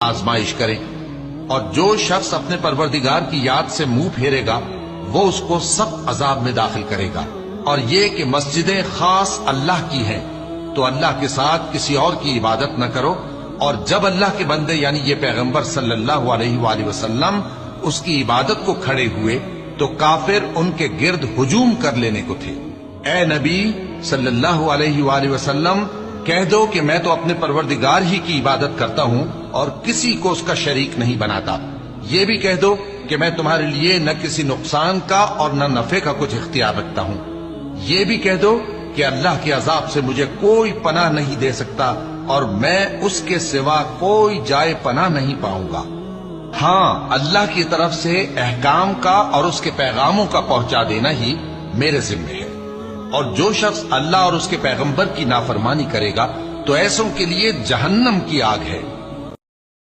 آزمائش کریں، اور جو شخص اپنے پروردگار کی یاد سے منہ پھیرے گا وہ اس کو سخت عذاب میں داخل کرے گا۔ اور یہ کہ مسجدیں خاص اللہ کی ہیں، تو اللہ کے ساتھ کسی اور کی عبادت نہ کرو، اور جب اللہ کے بندے یعنی یہ پیغمبر صلی اللہ علیہ وآلہ وسلم اس کی عبادت کو کھڑے ہوئے تو کافر ان کے گرد ہجوم کر لینے کو تھے۔ اے نبی صلی اللہ علیہ وآلہ وسلم، کہہ دو کہ میں تو اپنے پروردگار ہی کی عبادت کرتا ہوں اور کسی کو اس کا شریک نہیں بناتا۔ یہ بھی کہہ دو کہ میں تمہارے لیے نہ کسی نقصان کا اور نہ نفع کا کچھ اختیار رکھتا ہوں۔ یہ بھی کہہ دو کہ اللہ کے عذاب سے مجھے کوئی پناہ نہیں دے سکتا اور میں اس کے سوا کوئی جائے پناہ نہیں پاؤں گا۔ ہاں، اللہ کی طرف سے احکام کا اور اس کے پیغاموں کا پہنچا دینا ہی میرے ذمہ ہے، اور جو شخص اللہ اور اس کے پیغمبر کی نافرمانی کرے گا تو ایسوں کے لیے جہنم کی آگ ہے۔